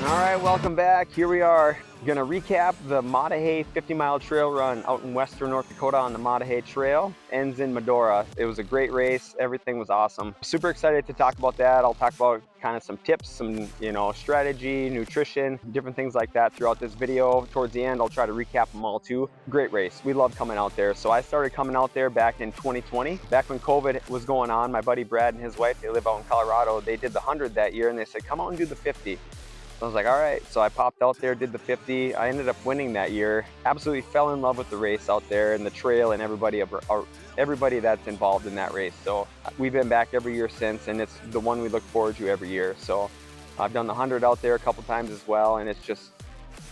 All right, welcome back. Here we are gonna recap the Maah Daah 50-mile trail run out in western North Dakota on the Maah Daah Trail. Ends in Medora. It was a great race. Everything was awesome. Super excited to talk about that. I'll talk about kind of some tips, some strategy, nutrition, different things like that throughout this video. Towards the end, I'll try to recap them all too. Great race. We love coming out there. So I started coming out there back in 2020, back when COVID was going on. My buddy Brad and his wife, they live out in Colorado. They did the 100 that year, and they said, "Come out and do the 50." I was like, all right. So I popped out there, did the 50. I ended up winning that year. Absolutely fell in love with the race out there and the trail and everybody that's involved in that race. So we've been back every year since, and it's the one we look forward to every year. So I've done the 100 out there a couple times as well, and it's just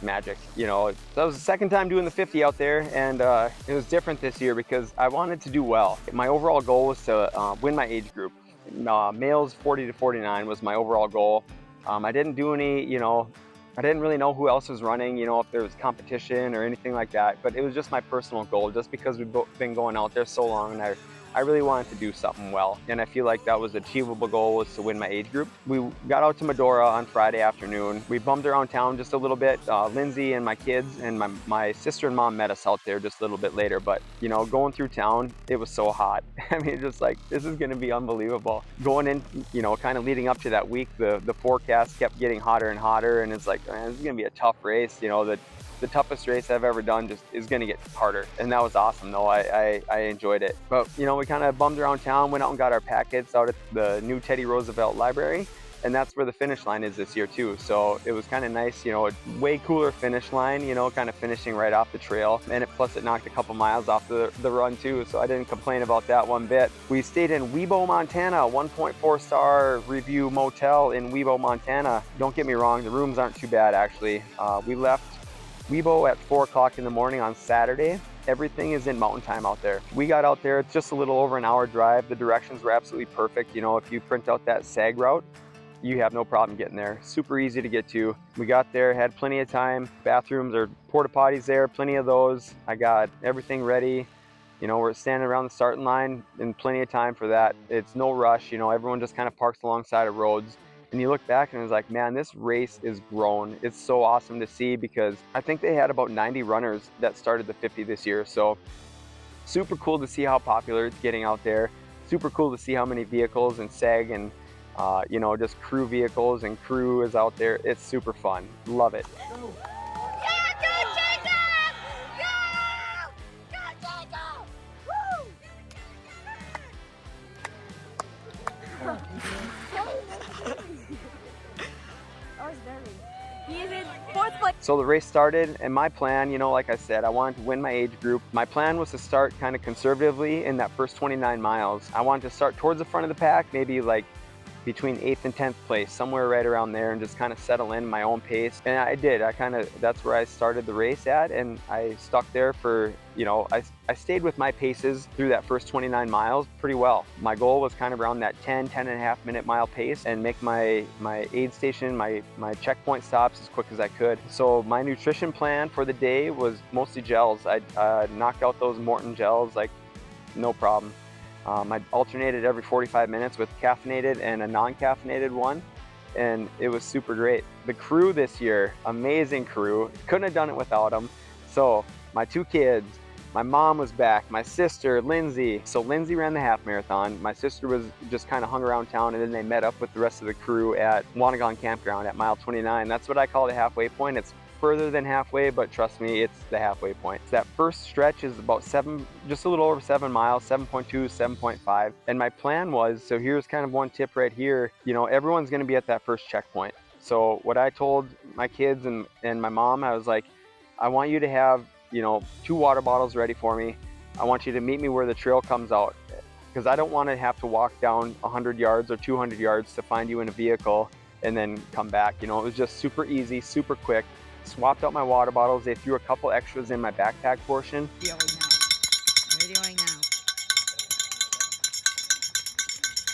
magic. So that was the second time doing the 50 out there, and it was different this year because I wanted to do well. My overall goal was to win my age group. Males 40 to 49 was my overall goal. I didn't do any, I didn't really know who else was running, if there was competition or anything like that, but it was just my personal goal, just because we've been going out there so long, and I really wanted to do something well, and I feel like that was an achievable goal, was to win my age group. We got out to Medora on Friday afternoon. We bummed around town just a little bit. Lindsay and my kids and my sister and mom met us out there just a little bit later, but going through town, it was so hot. I mean, just like, this is going to be unbelievable. Going in, kind of leading up to that week, the forecast kept getting hotter and hotter, and it's like, man, this is going to be a tough race. The toughest race I've ever done just is going to get harder, and that was awesome though. I enjoyed it. But we kind of bummed around town, went out and got our packets out at the new Teddy Roosevelt Library, and that's where the finish line is this year too. So it was kind of nice, a way cooler finish line, kind of finishing right off the trail, and plus it knocked a couple miles off the run too, so I didn't complain about that one bit. We stayed in Webo, Montana, 1.4-star review motel in Webo, Montana. Don't get me wrong, the rooms aren't too bad actually. We left Webo at 4 o'clock in the morning on Saturday. Everything is in mountain time out there. We got out there, it's just a little over an hour drive. The directions were absolutely perfect. If you print out that SAG route, you have no problem getting there. Super easy to get to. We got there, had plenty of time. Bathrooms or porta potties there, plenty of those. I got everything ready. We're standing around the starting line and plenty of time for that. It's no rush, everyone just kind of parks alongside of roads. And you look back and it's like, man, this race is grown. It's so awesome to see, because I think they had about 90 runners that started the 50 this year. So super cool to see how popular it's getting out there. Super cool to see how many vehicles and SAG and just crew vehicles and crew is out there. It's super fun. Love it. So the race started, and my plan, like I said, I wanted to win my age group. My plan was to start kind of conservatively in that first 29 miles. I wanted to start towards the front of the pack, maybe like between 8th and 10th place, somewhere right around there, and just kind of settle in my own pace. And I did. That's where I started the race at, and I stuck there for, I stayed with my paces through that first 29 miles pretty well. My goal was kind of around that 10 and a half minute mile pace, and make my aid station, my checkpoint stops as quick as I could. So my nutrition plan for the day was mostly gels. I knocked out those Morton gels, like no problem. I alternated every 45 minutes with caffeinated and a non-caffeinated one, and it was super great. The crew this year, amazing crew. Couldn't have done it without them. So my 2 kids, my mom was back, my sister, Lindsay. So Lindsay ran the half marathon. My sister was just kind of hung around town, and then they met up with the rest of the crew at Wanagon campground at mile 29. That's what I call the halfway point. It's further than halfway, but trust me, it's the halfway point. That first stretch is about just a little over 7 miles, 7.2, 7.5. And my plan was, so here's kind of one tip right here, everyone's gonna be at that first checkpoint. So what I told my kids and my mom, I was like, I want you to have, 2 water bottles ready for me. I want you to meet me where the trail comes out, because I don't want to have to walk down 100 yards or 200 yards to find you in a vehicle and then come back. It was just super easy, super quick. Swapped out my water bottles. They threw a couple extras in my backpack portion. Videoing now.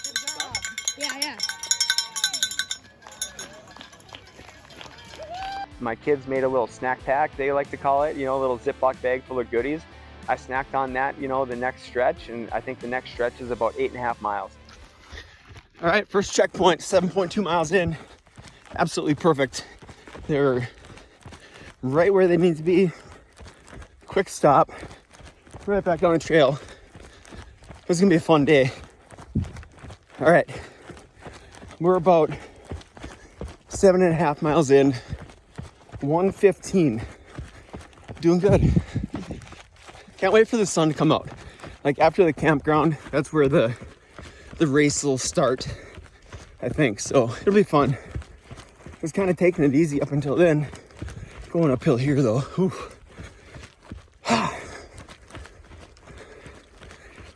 Good job. Yeah. My kids made a little snack pack, they like to call it, a little Ziploc bag full of goodies. I snacked on that, the next stretch, and I think the next stretch is about 8.5 miles. All right, first checkpoint, 7.2 miles in. Absolutely perfect. They're right where they need to be. Quick stop, right back on the trail. It's gonna be a fun day. All right, we're about 7.5 miles in, 1:15. Doing good. Can't wait for the sun to come out. Like after the campground, that's where the race will start, I think. So it'll be fun. Just kind of taking it easy up until then. Going uphill here though. Whew.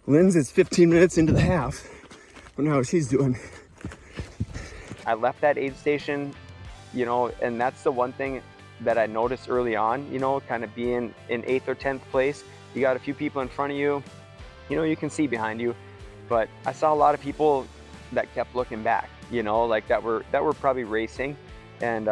Lynn's is 15 minutes into the half. I know how she's doing. I left that aid station, you know, and that's the one thing that I noticed early on, you know, kind of being in 8th or 10th place. You got a few people in front of you, you know, you can see behind you, but I saw a lot of people that kept looking back, you know, like that were probably racing, and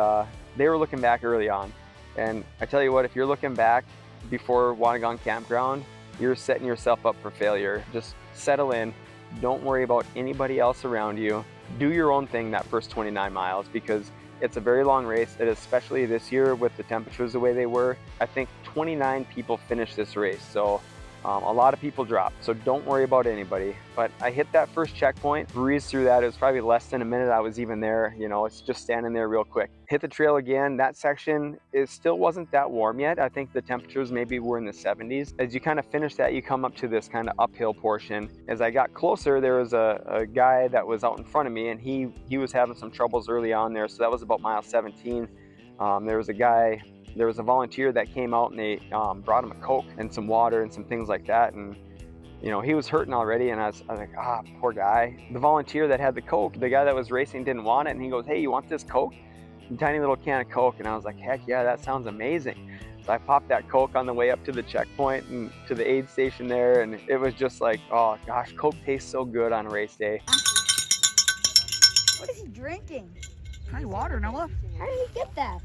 they were looking back early on. And I tell you what, if you're looking back before Wanagon Campground, you're setting yourself up for failure. Just settle in. Don't worry about anybody else around you. Do your own thing that first 29 miles, because it's a very long race, and especially this year with the temperatures the way they were. I think 29 people finished this race, so a lot of people dropped, so don't worry about anybody. But I hit that first checkpoint, breezed through that. It was probably less than a minute I was even there. You know, it's just standing there real quick. Hit the trail again. That section, it still wasn't that warm yet. I think the temperatures maybe were in the 70s. As you kind of finish that, you come up to this kind of uphill portion. As I got closer, there was a guy that was out in front of me, and he was having some troubles early on there. So that was about mile 17. There was a volunteer that came out, and they brought him a Coke and some water and some things like that. And, you know, he was hurting already, and I was like, poor guy. The volunteer that had the Coke, the guy that was racing didn't want it, and he goes, hey, you want this Coke? A tiny little can of Coke. And I was like, heck yeah, that sounds amazing. So I popped that Coke on the way up to the checkpoint and to the aid station there, and it was just like, oh gosh, Coke tastes so good on race day. What is he drinking? Try water, Noah. How did he get that?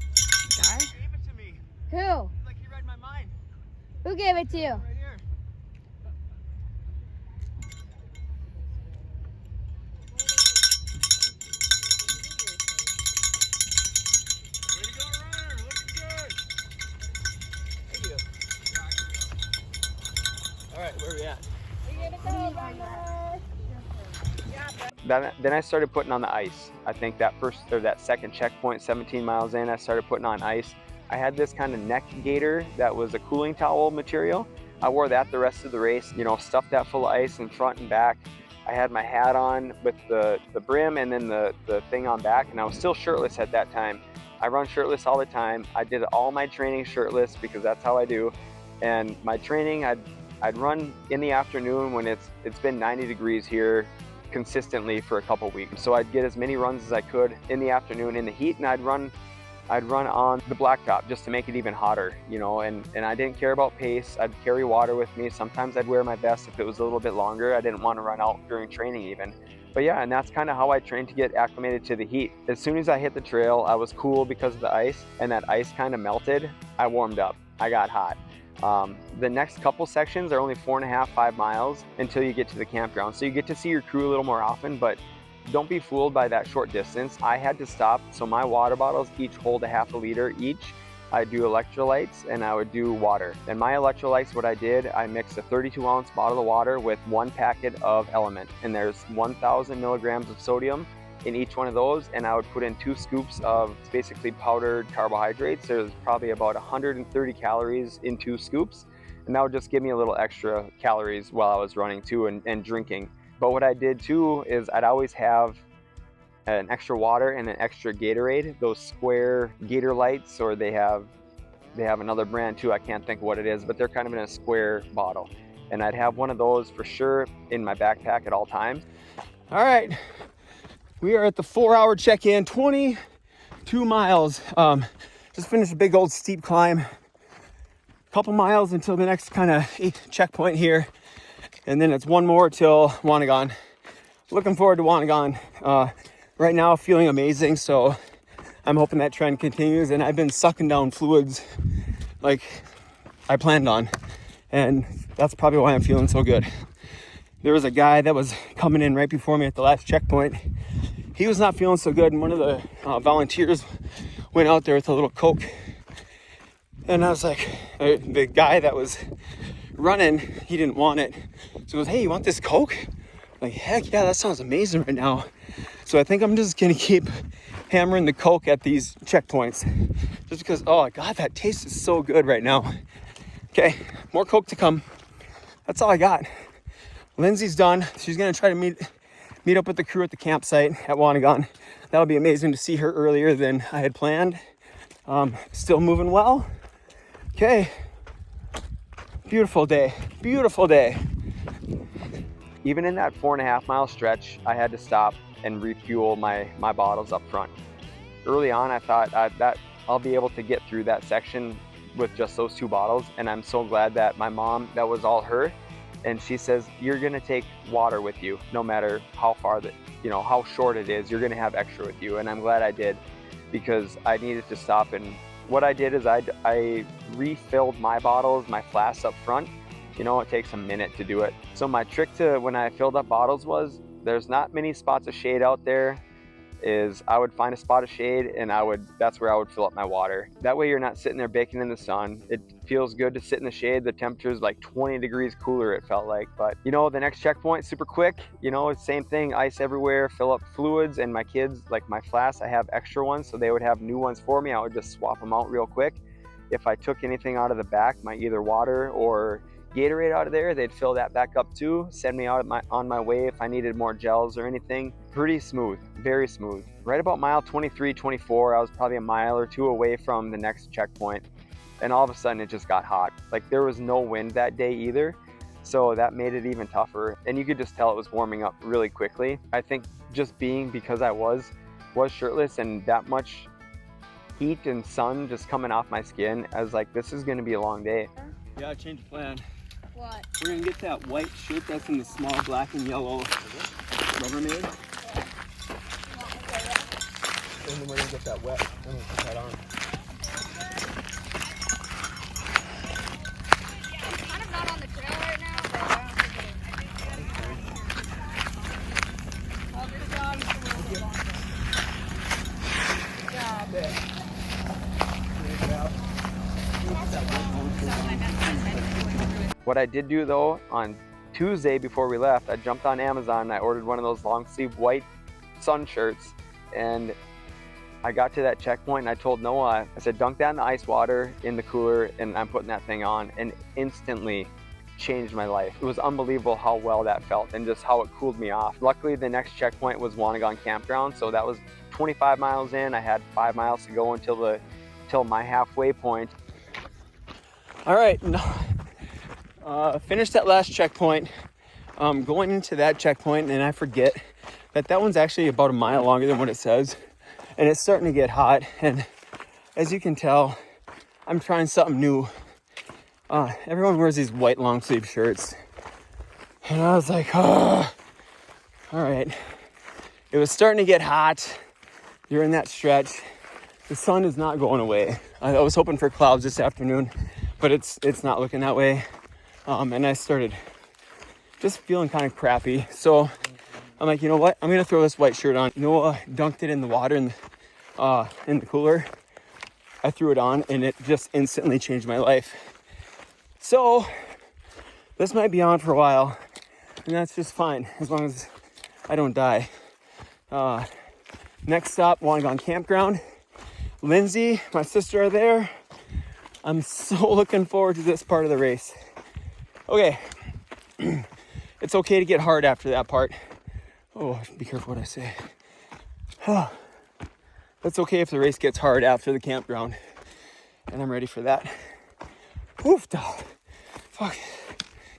Guy? Who? Like he read my mind. Who gave it to you? Right here. Way to go, runner. Looking good. Thank you. All right, where are we at? Then I started putting on the ice. I think that second checkpoint, 17 miles in, I started putting on ice. I had this kind of neck gaiter that was a cooling towel material. I wore that the rest of the race, you know, stuffed that full of ice in front and back. I had my hat on with the brim and then the thing on back, and I was still shirtless at that time. I run shirtless all the time. I did all my training shirtless because that's how I do. And my training, I'd run in the afternoon when it's been 90 degrees here consistently for a couple weeks. So I'd get as many runs as I could in the afternoon in the heat, and I'd run on the blacktop just to make it even hotter, you know, and I didn't care about pace. I'd carry water with me. Sometimes I'd wear my vest if it was a little bit longer. I didn't want to run out during training even. But yeah, and that's kind of how I trained to get acclimated to the heat. As soon as I hit the trail, I was cool because of the ice, and that ice kind of melted. I warmed up. I got hot. The next couple sections are only 4.5, 5 miles until you get to the campground. So you get to see your crew a little more often, but don't be fooled by that short distance. I had to stop, so my water bottles each hold a half a liter each. I do electrolytes and I would do water. And my electrolytes, what I did, I mixed a 32-ounce bottle of water with 1 packet of Element, and there's 1,000 milligrams of sodium in each one of those, and I would put in 2 scoops of basically powdered carbohydrates. There's probably about 130 calories in 2 scoops, and that would just give me a little extra calories while I was running too and drinking. But what I did too is I'd always have an extra water and an extra Gatorade, those square Gator lights, or they have another brand too, I can't think of what it is, but they're kind of in a square bottle. And I'd have one of those for sure in my backpack at all times. All right, we are at the 4-hour check-in, 22 miles. Just finished a big old steep climb. Couple miles until the next kind of checkpoint here. And then it's 1 more till Wanagon. Looking forward to Wanagon. Right now feeling amazing, so I'm hoping that trend continues. And I've been sucking down fluids like I planned on, and that's probably why I'm feeling so good. There was a guy that was coming in right before me at the last checkpoint. He was not feeling so good, and one of the volunteers went out there with a little Coke. And I was like, the guy that was running, he didn't want it. So he goes, hey, you want this Coke? I'm like, heck yeah, that sounds amazing right now. So I think I'm just gonna keep hammering the Coke at these checkpoints. Just because, oh God, that taste is so good right now. Okay, more Coke to come. That's all I got. Lindsay's done. She's gonna try to meet up with the crew at the campsite at Wanagon. That'll be amazing to see her earlier than I had planned. Still moving well. Okay. Beautiful day. Beautiful day. Even in that 4.5 mile stretch, I had to stop and refuel my bottles up front. Early on, I thought that I'll be able to get through that section with just those 2 bottles. And I'm so glad that my mom, that was all her. And she says, you're gonna take water with you, no matter how far how short it is, you're gonna have extra with you. And I'm glad I did, because I needed to stop. And what I did is I refilled my bottles, my flasks up front. It takes a minute to do it. So my trick to when I filled up bottles was, there's not many spots of shade out there, is I would find a spot of shade and that's where I would fill up my water. That way you're not sitting there baking in the sun. It feels good to sit in the shade. The temperature is like 20 degrees cooler, it felt like. But the next checkpoint, super quick, same thing, ice everywhere, fill up fluids. And my kids, like my flasks, I have extra ones, so they would have new ones for me. I would just swap them out real quick. If I took anything out of the back, my either water or Gatorade out of there, they'd fill that back up too, send me out on my way if I needed more gels or anything. Pretty smooth, very smooth. Right about mile 23, 24, I was probably a mile or 2 away from the next checkpoint, and all of a sudden it just got hot. Like, there was no wind that day either, so that made it even tougher, and you could just tell it was warming up really quickly. I think just because I was shirtless and that much heat and sun just coming off my skin, I was like, this is gonna be a long day. Yeah, I changed the plan. What? We're gonna get that white shirt that's in the small black and yellow Rubbermaid. And then we're gonna get that wet. Then we'll put that on. I'm kind of not on the trail right now, but I don't think it is. Good job. What I did do though, on Tuesday before we left, I jumped on Amazon and I ordered one of those long sleeve white sun shirts, and I got to that checkpoint and I told Noah, I said, dunk that in the ice water in the cooler and I'm putting that thing on, and instantly changed my life. It was unbelievable how well that felt and just how it cooled me off. Luckily, the next checkpoint was Wanagon Campground, so that was 25 miles in. I had 5 miles to go until my halfway point. All right, finished that last checkpoint. Going into that checkpoint, and I forget that one's actually about a mile longer than what it says, and it's starting to get hot. And as you can tell, I'm trying something new. Everyone wears these white long sleeve shirts, and I was like, oh, all right. It was starting to get hot during that stretch. The sun is not going away. I was hoping for clouds this afternoon, but it's not looking that way. And I started just feeling kind of crappy. So I'm like, you know what? I'm gonna throw this white shirt on. Noah dunked it in the water in the cooler. I threw it on and it just instantly changed my life. So this might be on for a while, and that's just fine as long as I don't die. Next stop, Wanagon Campground. Lindsay, my sister, are there. I'm so looking forward to this part of the race. Okay, it's okay to get hard after that part. Oh, be careful what I say. That's okay if the race gets hard after the campground, and I'm ready for that. Oof, fuck.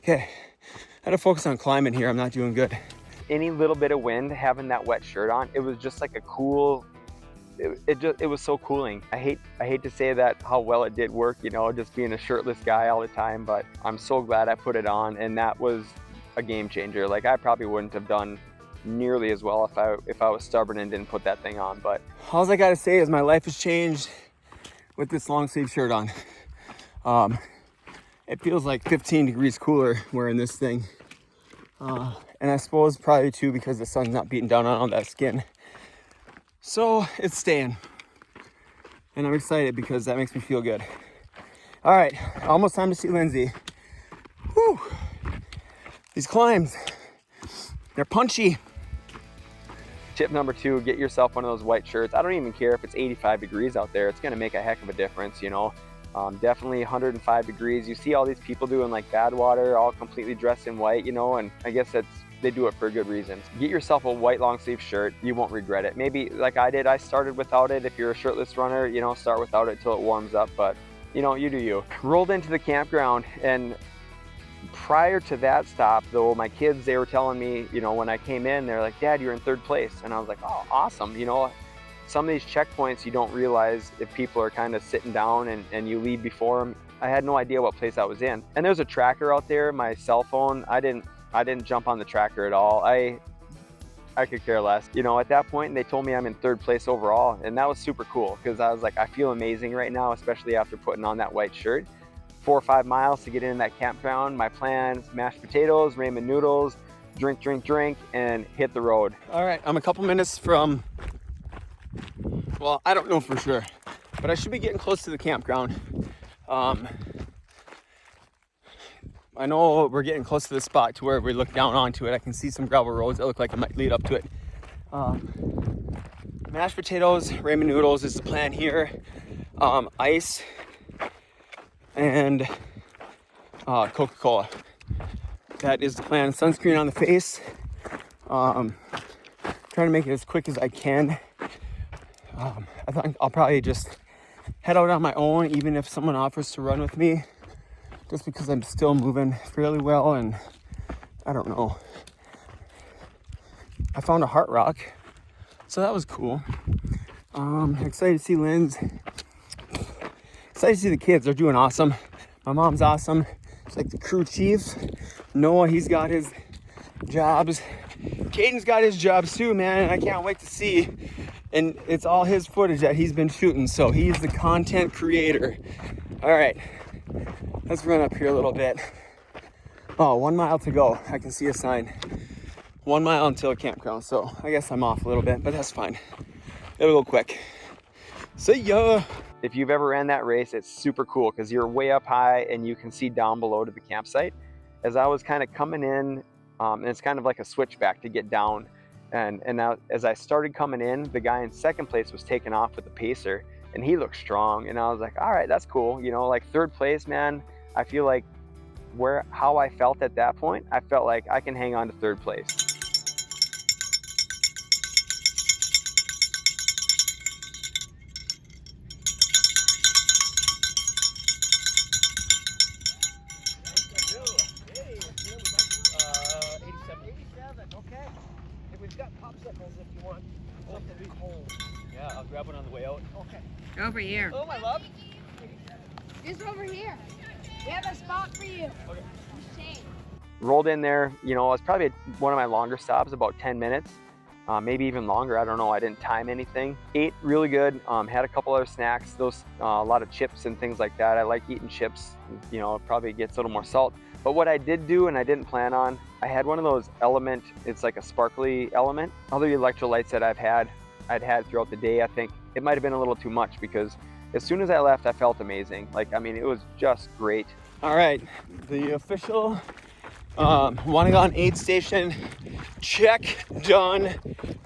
Okay, I gotta focus on climbing here. I'm not doing good. Any little bit of wind, having that wet shirt on, it was just like a cool, it was so cooling. I hate to say that how well it did work, just being a shirtless guy all the time, but I'm so glad I put it on, and that was a game changer. Like, I probably wouldn't have done nearly as well if I was stubborn and didn't put that thing on. But all I gotta say is my life has changed with this long sleeve shirt on. It feels like 15 degrees cooler wearing this thing. And I suppose probably too because the sun's not beating down on all that skin. So it's staying. And I'm excited because that makes me feel good. All right, almost time to see Lindsay. Whew. These climbs, they're punchy. Tip number 2, get yourself one of those white shirts. I don't even care if it's 85 degrees out there. It's gonna make a heck of a difference, you know. Definitely 105 degrees. You see all these people doing like Badwater, all completely dressed in white, you know, and I guess they do it for a good reason. Get yourself a white long sleeve shirt. You won't regret it. Maybe like I did, I started without it. If you're a shirtless runner, you know, start without it till it warms up, but you know, you do you. Rolled into the campground, and prior to that stop though, my kids, they were telling me, you know, when I came in, they're like, Dad, you're in 3rd place. And I was like, oh, awesome. You know, some of these checkpoints, you don't realize if people are kind of sitting down and you leave before them. I had no idea what place I was in. And there's a tracker out there, my cell phone. I didn't jump on the tracker at all. I could care less. You know, at that point, they told me I'm in 3rd place overall. And that was super cool because I was like, I feel amazing right now, especially after putting on that white shirt. 4 or 5 miles to get in that campground. My plans, mashed potatoes, ramen noodles, drink, and hit the road. All right, I'm a couple minutes from, well, I don't know for sure, but I should be getting close to the campground. I know we're getting close to the spot to where we look down onto it. I can see some gravel roads that look like it might lead up to it. Mashed potatoes, ramen noodles is the plan here. Ice and Coca-Cola. That is the plan. Sunscreen on the face. Trying to make it as quick as I can. I think I'll probably just head out on my own, even if someone offers to run with me, just because I'm still moving fairly well. And I don't know, I found a heart rock, so that was cool. Excited to see Lynn's. Excited to see the kids. They're doing awesome. My mom's awesome. She's like the crew chief. Noah, he's got his jobs. Caden's got his jobs too, man, and I can't wait to see. And it's all his footage that he's been shooting, so he's the content creator. All right, let's run up here a little bit. Oh, 1 mile to go. I can see a sign. 1 mile until a campground, so I guess I'm off a little bit, but that's fine. It'll go quick. See ya. If you've ever ran that race, it's super cool because you're way up high and you can see down below to the campsite. As I was kind of coming in, and it's kind of like a switchback to get down. And now as I started coming in, the guy in 2nd place was taking off with the pacer and he looked strong. And I was like, all right, that's cool. You know, like 3rd place, man, I feel like how I felt at that point, I felt like I can hang on to 3rd place. Okay. Hey, we've got popsicles if you want something cold. Yeah, I'll grab one on the way out. Okay. Over here. Oh, my love. Just over here. We have a spot for you. Okay. Shane. Rolled in there, you know, it was probably one of my longer stops, about 10 minutes, maybe even longer. I don't know. I didn't time anything. Ate really good. Had a couple other snacks, a lot of chips and things like that. I like eating chips. You know, it probably gets a little more salt. But what I did do, and I didn't plan on, I had one of those Element, it's like a sparkly Element. Other electrolytes that I'd had throughout the day, I think it might have been a little too much because as soon as I left, I felt amazing. Like, I mean, it was just great. All right, the official Wanagon aid station check done.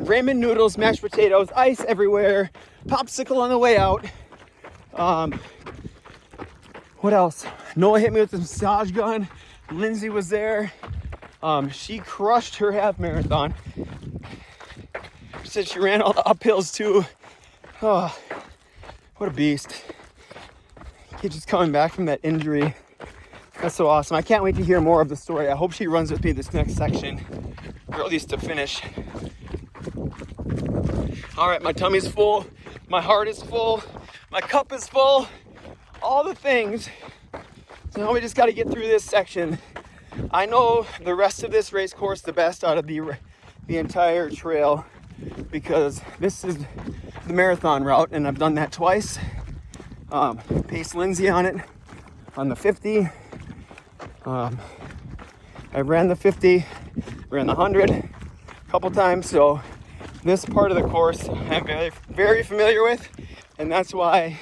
Ramen noodles, mashed potatoes, ice everywhere, popsicle on the way out. What else? Noah hit me with the massage gun. Lindsay was there. She crushed her half marathon. She said she ran all the uphills too. Oh, what a beast. Kid just coming back from that injury. That's so awesome. I can't wait to hear more of the story. I hope she runs with me this next section, or at least to finish. All right, my tummy's full. My heart is full. My cup is full. All the things. So now we just got to get through this section. I know the rest of this race course the best out of the entire trail because this is the marathon route and I've done that twice. Paced Lindsay on it on the 50. I ran the 50, ran the 100 a couple times, so this part of the course I'm very, very familiar with. And that's why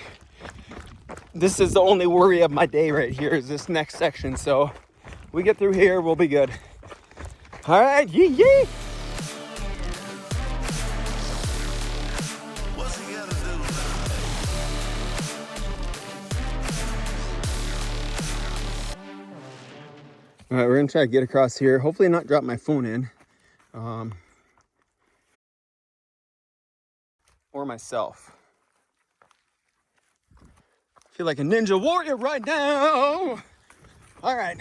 this is the only worry of my day right here is this next section. So we get through here, we'll be good. All right, yee yee. All right, we're gonna try to get across here. Hopefully not drop my phone in. Or myself. Feel like a ninja warrior right now. All right.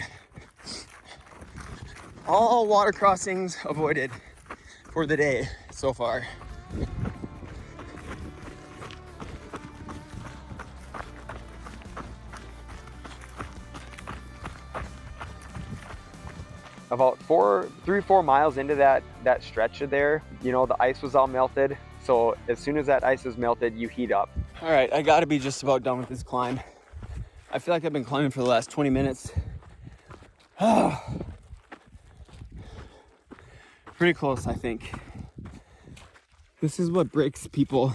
All water crossings avoided for the day so far. About 3 or 4 miles into that stretch there, you know, the ice was all melted. So as soon as that ice is melted, you heat up. All right, I gotta be just about done with this climb. I feel like I've been climbing for the last 20 minutes. Pretty close, I think. This is what breaks people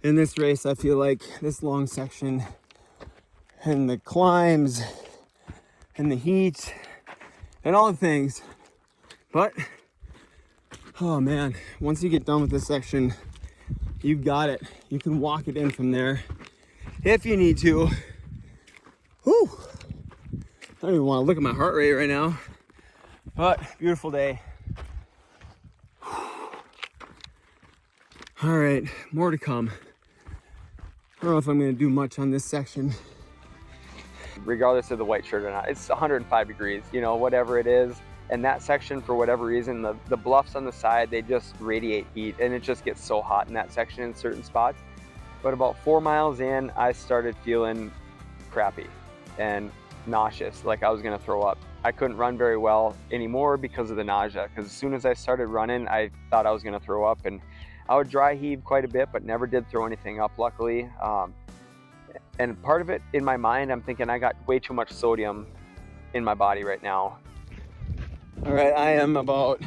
in this race. I feel like this long section and the climbs and the heat and all the things. But, oh man, once you get done with this section, you've got it. You can walk it in from there if you need to. Whew. I don't even want to look at my heart rate right now. But, beautiful day. All right, more to come. I don't know if I'm gonna do much on this section. Regardless of the white shirt or not, it's 105 degrees, you know, whatever it is. And that section, for whatever reason, the bluffs on the side, they just radiate heat, and it just gets so hot in that section in certain spots. But about 4 miles in, I started feeling crappy and nauseous, like I was gonna throw up. I couldn't run very well anymore because of the nausea, because as soon as I started running, I thought I was gonna throw up, and I would dry heave quite a bit, but never did throw anything up, luckily. And part of it, in my mind, I'm thinking I got way too much sodium in my body right now. All right, I am about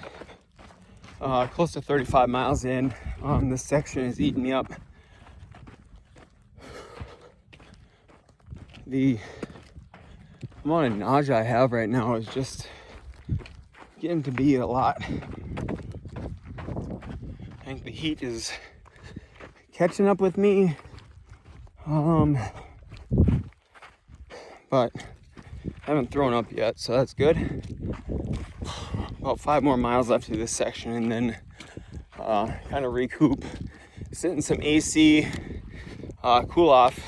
close to 35 miles in. This section is eating me up. The amount of nausea I have right now is just getting to be a lot. I think the heat is catching up with me. But I haven't thrown up yet, so that's good. About 5 more miles left through this section, and then kind of recoup, sit in some AC, cool off.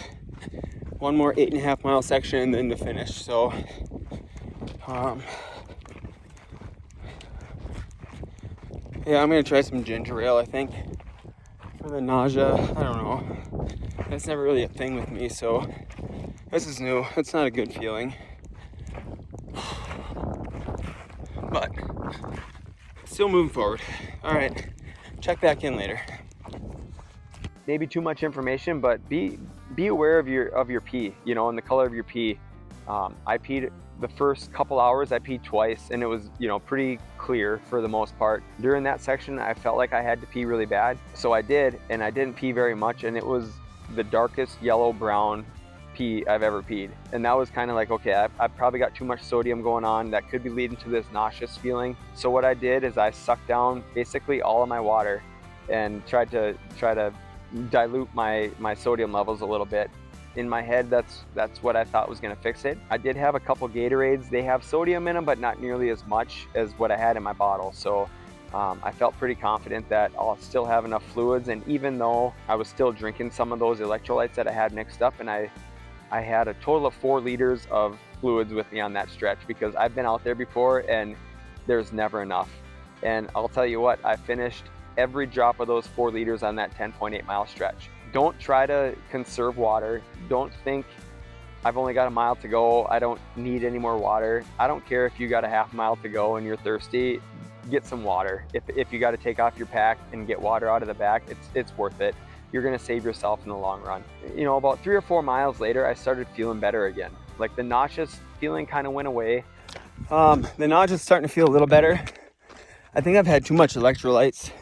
1 more 8.5 mile section, and then to finish. So yeah, I'm gonna try some ginger ale, I think, for the nausea. I don't know, that's never really a thing with me, so this is new. It's not a good feeling, but still moving forward. All right, check back in later. Maybe too much information, but be aware of your pee, you know, and the color of your pee. I peed the first couple hours, I peed twice, and it was, you know, pretty clear for the most part. During that section, I felt like I had to pee really bad, so I did, and I didn't pee very much, and it was the darkest yellow-brown pee I've ever peed. And that was kind of like, okay, I've probably got too much sodium going on that could be leading to this nauseous feeling. So what I did is I sucked down basically all of my water and tried to dilute my sodium levels a little bit. In my head, that's what I thought was going to fix it. I did have a couple Gatorades. They have sodium in them, but not nearly as much as what I had in my bottle. So I felt pretty confident that I'll still have enough fluids. And even though I was still drinking some of those electrolytes that I had mixed up, and I had a total of 4 liters of fluids with me on that stretch, because I've been out there before and there's never enough. And I'll tell you what, I finished every drop of those 4 liters on that 10.8 mile stretch. Don't try to conserve water. Don't think I've only got a mile to go, I don't need any more water. I don't care if you got a half mile to go and you're thirsty, get some water. If you got to take off your pack and get water out of the back, it's worth it. You're gonna save yourself in the long run. You know, about 3 or 4 miles later, I started feeling better again. Like the nauseous feeling kind of went away. The nausea's starting to feel a little better. I think I've had too much electrolytes,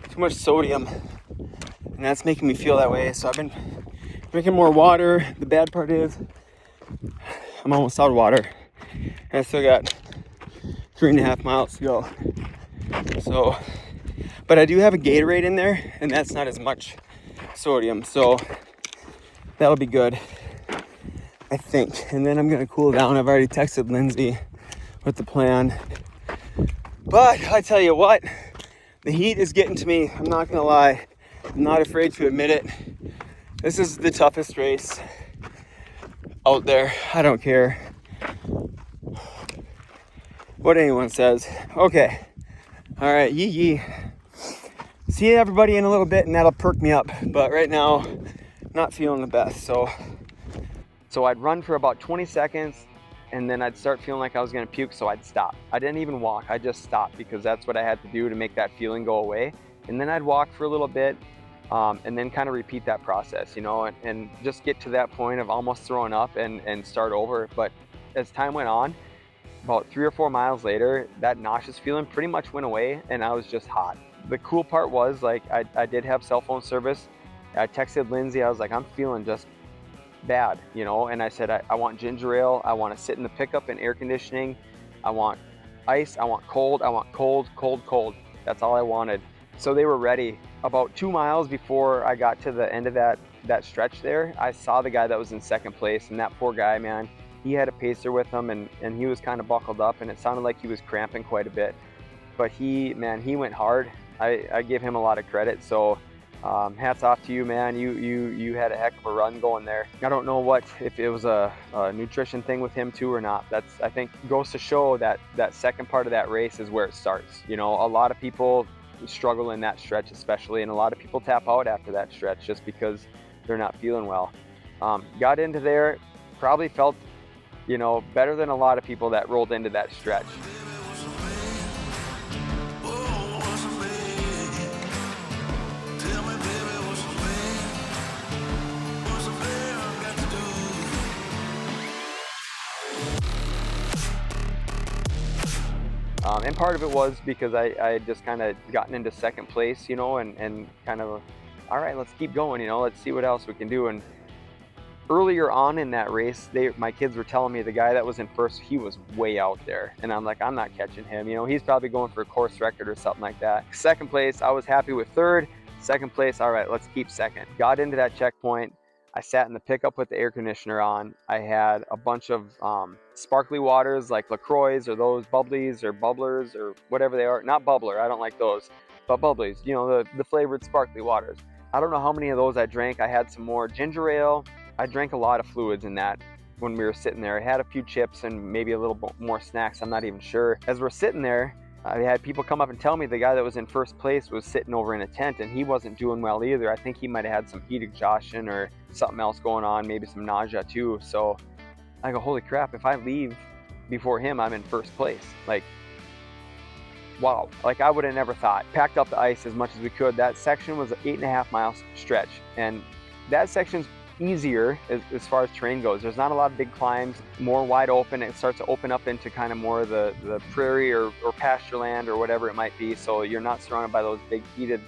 too much sodium. and that's making me feel that way. So I've been drinking more water. The bad part is I'm almost out of water, and I still got 3.5 miles to go. So, but I do have a Gatorade in there, and that's not as much sodium, so that'll be good, I think. And then I'm gonna cool down. I've already texted Lindsay with the plan. But I tell you what, the heat is getting to me. I'm not gonna lie. I'm not afraid to admit it. This is the toughest race out there. I don't care what anyone says. Okay. All right, yee. See everybody in a little bit, and that'll perk me up. But right now, not feeling the best. So I'd run for about 20 seconds, and then I'd start feeling like I was gonna puke, so I'd stop. I didn't even walk, I just stopped because that's what I had to do to make that feeling go away. And then I'd walk for a little bit, and then kind of repeat that process, you know, and just get to that point of almost throwing up and start over. But as time went on, about 3 or 4 miles later, that nauseous feeling pretty much went away, and I was just hot. The cool part was, like, I did have cell phone service. I texted Lindsay, I was like, I'm feeling just bad, you know, and I said, I want ginger ale, I want to sit in the pickup in air conditioning, I want ice, I want cold, I want cold. That's all I wanted. So they were ready. About 2 miles before I got to the end of that stretch there, I saw the guy that was in second place, and that poor guy, man, he had a pacer with him, and he was kind of buckled up, and it sounded like he was cramping quite a bit. But he went hard. I give him a lot of credit. So hats off to you, man. You had a heck of a run going there. I don't know if it was a nutrition thing with him too or not. I think goes to show that second part of that race is where it starts. You know, a lot of people struggle in that stretch especially, and a lot of people tap out after that stretch just because they're not feeling well. Got into there, probably felt, you know, better than a lot of people that rolled into that stretch. And part of it was because I had just kind of gotten into second place, you know, and kind of, all right, let's keep going, you know, let's see what else we can do. And earlier on in that race, my kids were telling me the guy that was in first, he was way out there. And I'm like, I'm not catching him. You know, he's probably going for a course record or something like that. Second place, I was happy with third. Second place, all right, let's keep second. Got into that checkpoint. I sat in the pickup with the air conditioner on. I had a bunch of sparkly waters like LaCroix or those bubblies or bubblers or whatever they are. Not bubbler, I don't like those, but bubblies, you know, the flavored sparkly waters. I don't know how many of those I drank. I had some more ginger ale. I drank a lot of fluids in that when we were sitting there. I had a few chips and maybe a little bit more snacks. I'm not even sure. As we're sitting there, I had people come up and tell me the guy that was in first place was sitting over in a tent and he wasn't doing well either. I think he might have had some heat exhaustion or something else going on, maybe some nausea too. So I go, holy crap, if I leave before him, I'm in first place. Like, wow, like I would have never thought. Packed up the ice as much as we could. That section was an 8.5 mile stretch, and that section's easier as far as terrain goes. There's not a lot of big climbs, more wide open. It starts to open up into kind of more of the prairie or pasture land or whatever it might be. So you're not surrounded by those big heated,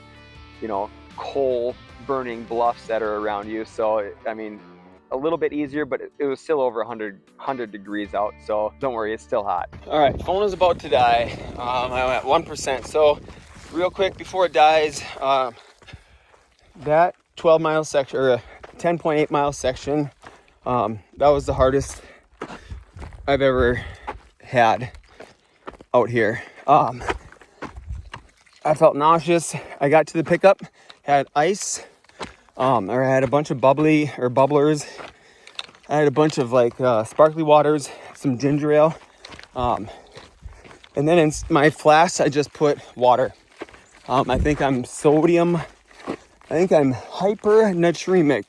you know, coal burning bluffs that are around you. So, I mean, a little bit easier, but it was still over 100 degrees out. So don't worry, it's still hot. All right, phone is about to die. I'm at 1%. So real quick before it dies, that 12 mile section or 10.8 mile section, that was the hardest I've ever had out here. I felt nauseous. I got to the pickup, had ice, or I had a bunch of bubbly or bubblers. I had a bunch of like sparkly waters, some ginger ale, and then in my flask I just put water. I think I'm hypernatremic,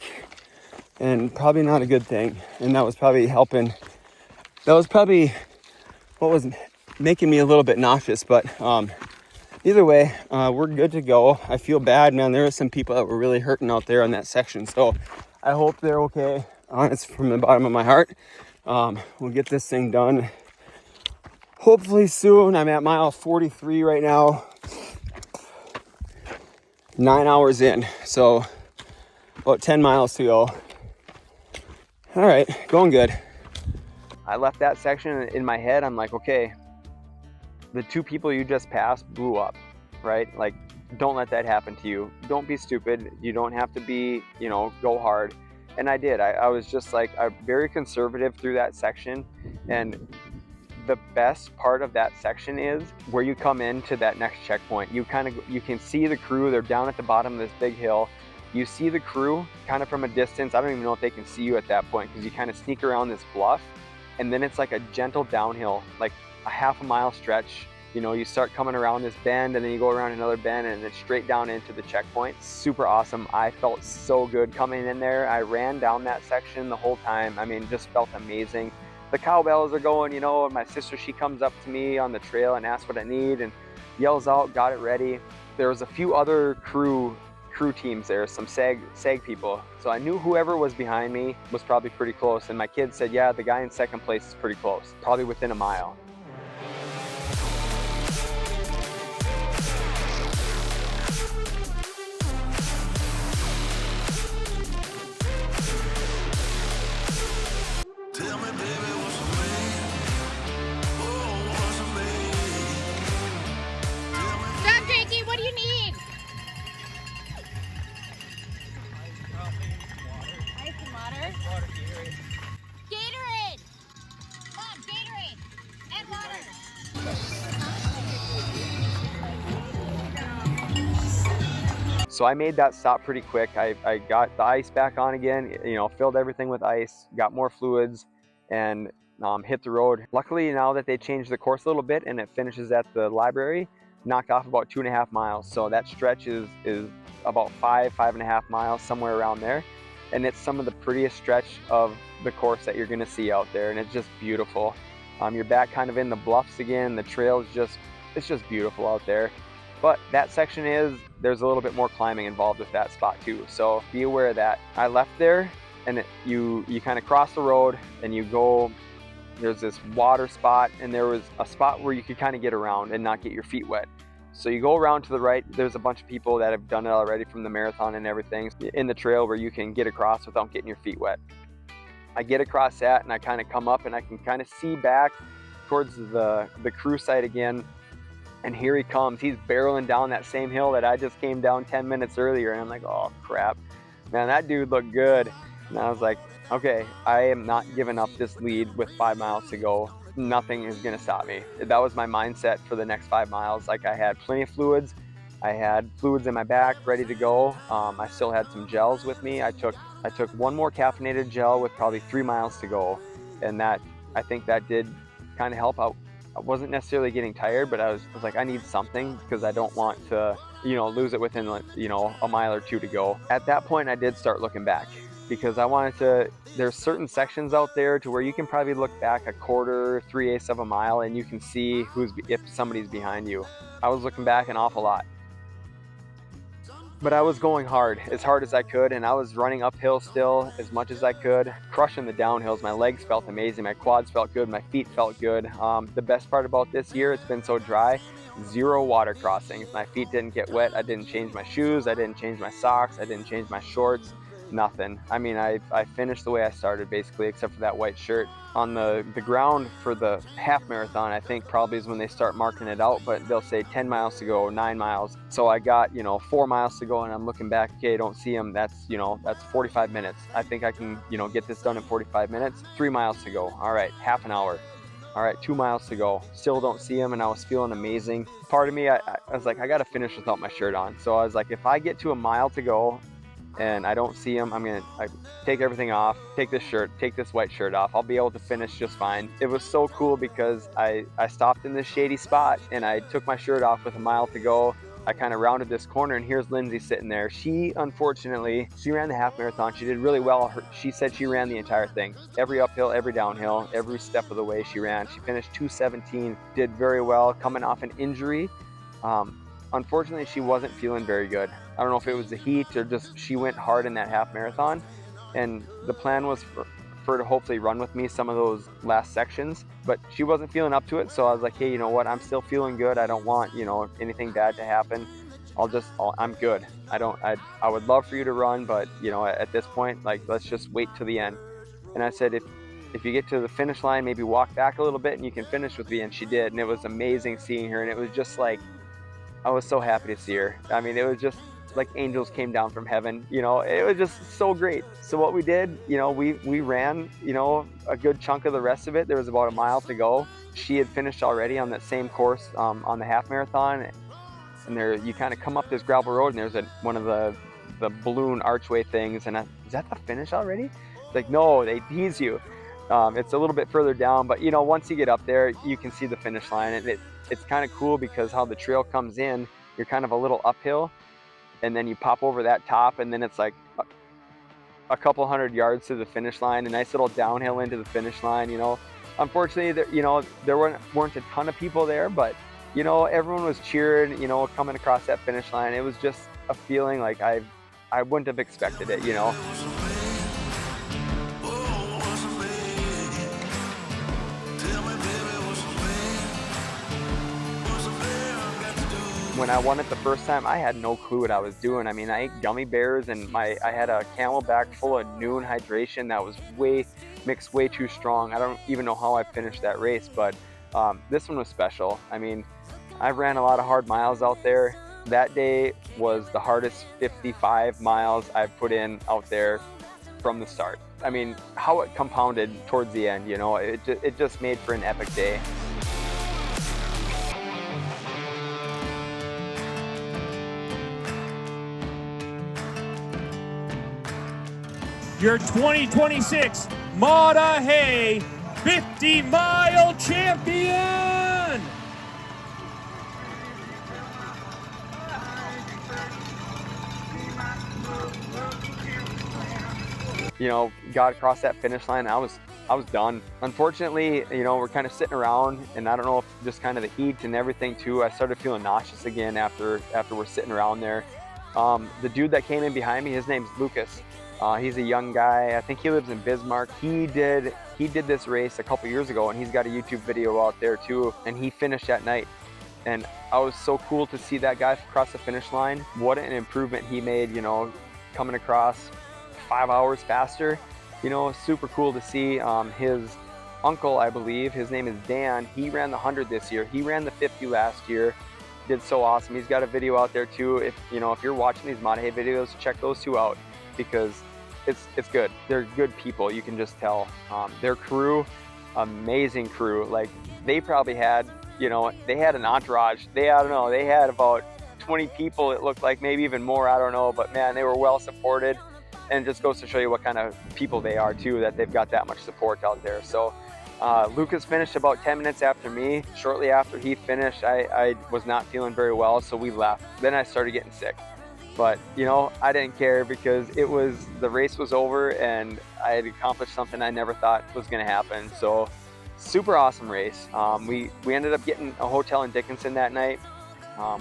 and probably not a good thing. And that was probably helping. That was probably what was making me a little bit nauseous. But either way, we're good to go. I feel bad, man. There were some people that were really hurting out there on that section. So I hope they're okay. It's from the bottom of my heart. We'll get this thing done hopefully soon. I'm at mile 43 right now. 9 hours in, so about 10 miles to go. All right, going good. I left that section in my head. I'm like, okay, the 2 people you just passed blew up, right? Like, don't let that happen to you. Don't be stupid. You don't have to be, go hard. And I did. I was just like, I'm very conservative through that section. And the best part of that section is where you come into that next checkpoint. You can see the crew. They're down at the bottom of this big hill. You see the crew kind of from a distance. I don't even know if they can see you at that point because you kind of sneak around this bluff, and then it's like a gentle downhill, like a half a mile stretch. You start coming around this bend, and then you go around another bend, and then straight down into the checkpoint. Super awesome. I felt so good coming in there. I ran down that section the whole time. I mean, just felt amazing. The cowbells are going, and my sister, she comes up to me on the trail and asks what I need and yells out, got it ready. There was a few other crew teams there, some sag people. So I knew whoever was behind me was probably pretty close. And my kids said, yeah, the guy in second place is pretty close, probably within a mile. Stop, Jakey. What do you need? Ice and water. Gatorade. Mom, Gatorade and water. So I made that stop pretty quick. I got the ice back on again, filled everything with ice, got more fluids, and hit the road. Luckily, now that they changed the course a little bit and it finishes at the library, knocked off about 2.5 miles. So that stretch is about 5.5 miles, somewhere around there. And it's some of the prettiest stretch of the course that you're gonna see out there. And it's just beautiful. You're back kind of in the bluffs again. The trail is it's just beautiful out there. But that section there's a little bit more climbing involved with that spot too. So be aware of that. I left there, and you kind of cross the road and you go, there's this water spot, and there was a spot where you could kind of get around and not get your feet wet. So you go around to the right, there's a bunch of people that have done it already from the marathon and everything in the trail where you can get across without getting your feet wet. I get across that, and I kind of come up and I can kind of see back towards the crew site again. And here he comes. He's barreling down that same hill that I just came down 10 minutes earlier. And I'm like, oh crap, man, that dude looked good. And I was like, okay, I am not giving up this lead with 5 miles to go. Nothing is gonna stop me. That was my mindset for the next 5 miles. Like, I had plenty of fluids. I had fluids in my back ready to go. I still had some gels with me. I took one more caffeinated gel with probably 3 miles to go. And I think that did kind of help out. I wasn't necessarily getting tired, but I was like, I need something because I don't want to, lose it within, a mile or 2 to go. At that point, I did start looking back because I wanted to, there's certain sections out there to where you can probably look back a quarter, 3/8 of a mile, and you can see if somebody's behind you. I was looking back an awful lot. But I was going hard as I could, and I was running uphill still as much as I could, crushing the downhills. My legs felt amazing, my quads felt good, my feet felt good. The best part about this year, it's been so dry, 0 water crossings. My feet didn't get wet. I didn't change my shoes, I didn't change my socks, I didn't change my shorts, nothing. I mean, I finished the way I started basically, except for that white shirt. On the ground for the half marathon, I think probably is when they start marking it out, but they'll say 10 miles to go, 9 miles. So I got, 4 miles to go, and I'm looking back, okay, I don't see them. That's 45 minutes. I think I can, get this done in 45 minutes. 3 miles to go. All right, half an hour. All right, 2 miles to go. Still don't see him, and I was feeling amazing. Part of me, I was like, I got to finish without my shirt on. So I was like, if I get to a mile to go and I don't see him, I'm gonna take everything off, take this white shirt off. I'll be able to finish just fine. It was so cool because I stopped in this shady spot and I took my shirt off with a mile to go. I kind of rounded this corner, and here's Lindsay sitting there. She, unfortunately, she ran the half marathon. She did really well. She said she ran the entire thing. Every uphill, every downhill, every step of the way she ran. She finished 2:17, did very well, coming off an injury. Unfortunately, she wasn't feeling very good. I don't know if it was the heat or just she went hard in that half marathon. And the plan was for her to hopefully run with me some of those last sections, but she wasn't feeling up to it. So I was like, hey, you know what? I'm still feeling good. I don't want, anything bad to happen. I'm good. I would love for you to run, but you know, at this point, like, let's just wait till the end. And I said, if you get to the finish line, maybe walk back a little bit and you can finish with me. And she did. And it was amazing seeing her. And it was just like, I was so happy to see her. I mean, it was just like angels came down from heaven. You know, it was just so great. So what we did, you know, we ran, you know, a good chunk of the rest of it. There was about a mile to go. She had finished already on that same course on the half marathon. And there, you kind of come up this gravel road, and there's one of the balloon archway things. And is that the finish already? It's like, no, they tease you. It's a little bit further down, but you know, once you get up there, you can see the finish line. And it's kind of cool because how the trail comes in, you're kind of a little uphill, and then you pop over that top, and then it's like a couple hundred yards to the finish line, a nice little downhill into the finish line. You know, unfortunately, you know, there weren't a ton of people there, but you know, everyone was cheering, you know, coming across that finish line. It was just a feeling like I wouldn't have expected it, you know. When I won it the first time, I had no clue what I was doing. I mean, I ate gummy bears, and I had a Camelback full of Noon hydration that was mixed way too strong. I don't even know how I finished that race, but this one was special. I mean, I've ran a lot of hard miles out there. That day was the hardest 55 miles I've put in out there from the start. I mean, how it compounded towards the end, you know, it just made for an epic day. Your 2026 Maah Daah 50-mile champion! You know, got across that finish line, I was done. Unfortunately, you know, we're kind of sitting around, and I don't know if just kind of the heat and everything too, I started feeling nauseous again after we're sitting around there. The dude that came in behind me, his name's Lucas. He's a young guy. I think he lives in Bismarck. He did this race a couple years ago, and he's got a YouTube video out there too, and he finished that night. And I was so cool to see that guy cross the finish line. What an improvement he made, you know, coming across 5 hours faster. You know, super cool to see. His uncle, I believe, his name is Dan, he ran the 100 this year. He ran the 50 last year. Did so awesome. He's got a video out there too. If you're watching these Maah Daah videos, check those two out, because it's good. They're good people, you can just tell. Their crew, amazing crew. Like, they probably had, you know, they had an entourage. I don't know, they had about 20 people, it looked like, maybe even more, I don't know, but man, they were well supported. And it just goes to show you what kind of people they are too, that they've got that much support out there. So Lucas finished about 10 minutes after me. Shortly after he finished, I was not feeling very well, so we left. Then I started getting sick. But, you know, I didn't care, because the race was over, and I had accomplished something I never thought was going to happen. So super awesome race. We ended up getting a hotel in Dickinson that night.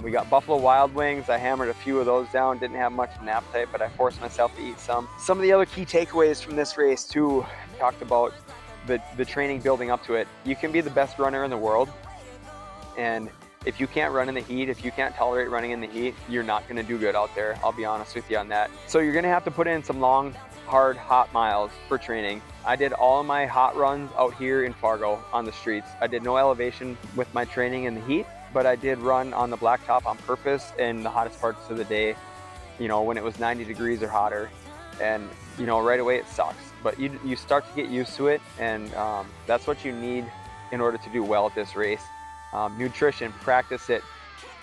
We got Buffalo Wild Wings. I hammered a few of those down. Didn't have much of an appetite, but I forced myself to eat some. Some of the other key takeaways from this race too, talked about the training building up to it. You can be the best runner in the world, and if you can't run in the heat, if you can't tolerate running in the heat, you're not going to do good out there. I'll be honest with you on that. So you're going to have to put in some long, hard, hot miles for training. I did all of my hot runs out here in Fargo on the streets. I did no elevation with my training in the heat, but I did run on the blacktop on purpose in the hottest parts of the day, you know, when it was 90 degrees or hotter. And, you know, right away it sucks, but you start to get used to it, and that's what you need in order to do well at this race. Nutrition, practice it.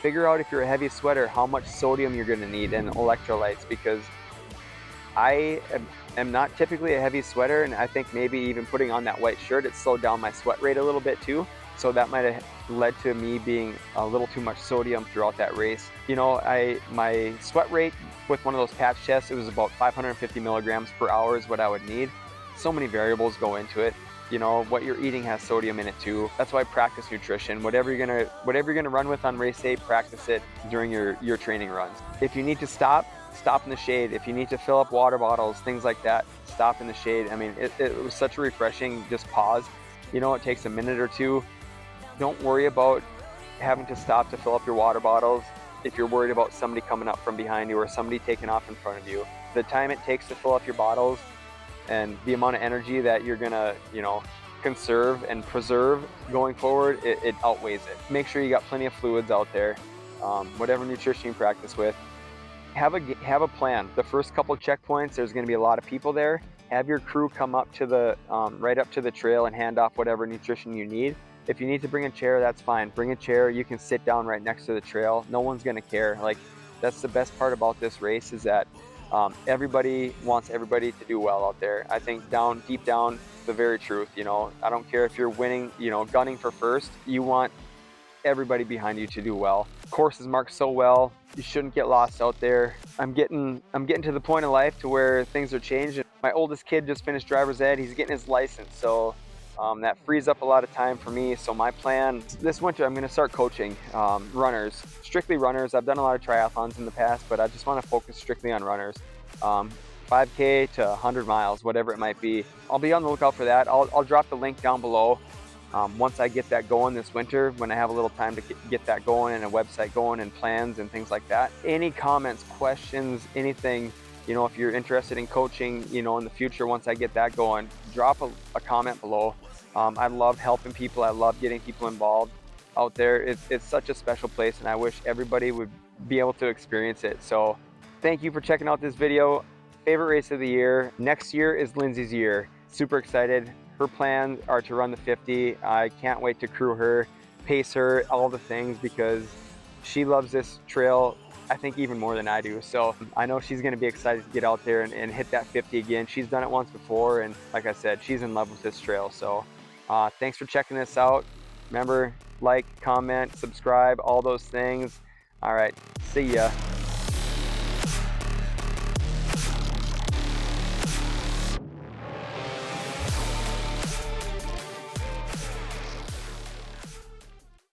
Figure out, if you're a heavy sweater, how much sodium you're going to need and electrolytes, because I am not typically a heavy sweater, and I think maybe even putting on that white shirt, it slowed down my sweat rate a little bit too. So that might have led to me being a little too much sodium throughout that race. You know, my sweat rate with one of those patch tests, it was about 550 milligrams per hour is what I would need. So many variables go into it. You know, what you're eating has sodium in it too. That's why I practice nutrition. Whatever you're gonna run with on race day, practice it during your training runs. If you need to stop in the shade. If you need to fill up water bottles, things like that, stop in the shade. I mean, it was such a refreshing just pause. You know, it takes a minute or two. Don't worry about having to stop to fill up your water bottles. if you're worried about somebody coming up from behind you or somebody taking off in front of you. The time it takes to fill up your bottles and the amount of energy that you're gonna, you know, conserve and preserve going forward, it outweighs it. Make sure you got plenty of fluids out there, whatever nutrition you practice with. Have a plan. The first couple checkpoints, there's going to be a lot of people there. Have your crew come up to the right up to the trail and hand off whatever nutrition you need. If you need to bring a chair, that's fine. Bring a chair. You can sit down right next to the trail. No one's going to care. Like, that's the best part about this race, is that everybody wants everybody to do well out there. I think deep down, the very truth. You know, I don't care if you're winning, you know, gunning for first. You want everybody behind you to do well. Course is marked so well, you shouldn't get lost out there. I'm getting to the point of life to where things are changing. My oldest kid just finished driver's ed. He's getting his license, so that frees up a lot of time for me. So my plan this winter, I'm going to start coaching runners, strictly runners. I've done a lot of triathlons in the past, but I just want to focus strictly on runners. 5K to 100 miles, whatever it might be. I'll be on the lookout for that. I'll drop the link down below. Once I get that going this winter, when I have a little time to get that going and a website going and plans and things like that. Any comments, questions, anything, you know, if you're interested in coaching, you know, in the future, once I get that going, drop a comment below. I love helping people. I love getting people involved out there. It's such a special place, and I wish everybody would be able to experience it. So thank you for checking out this video. Favorite race of the year. Next year is Lindsay's year. Super excited. Her plans are to run the 50. I can't wait to crew her, pace her, all the things, because she loves this trail, I think, even more than I do. So I know she's gonna be excited to get out there and hit that 50 again. She's done it once before, and like I said, she's in love with this trail. So thanks for checking this out. Remember, like, comment, subscribe, all those things. All right, see ya.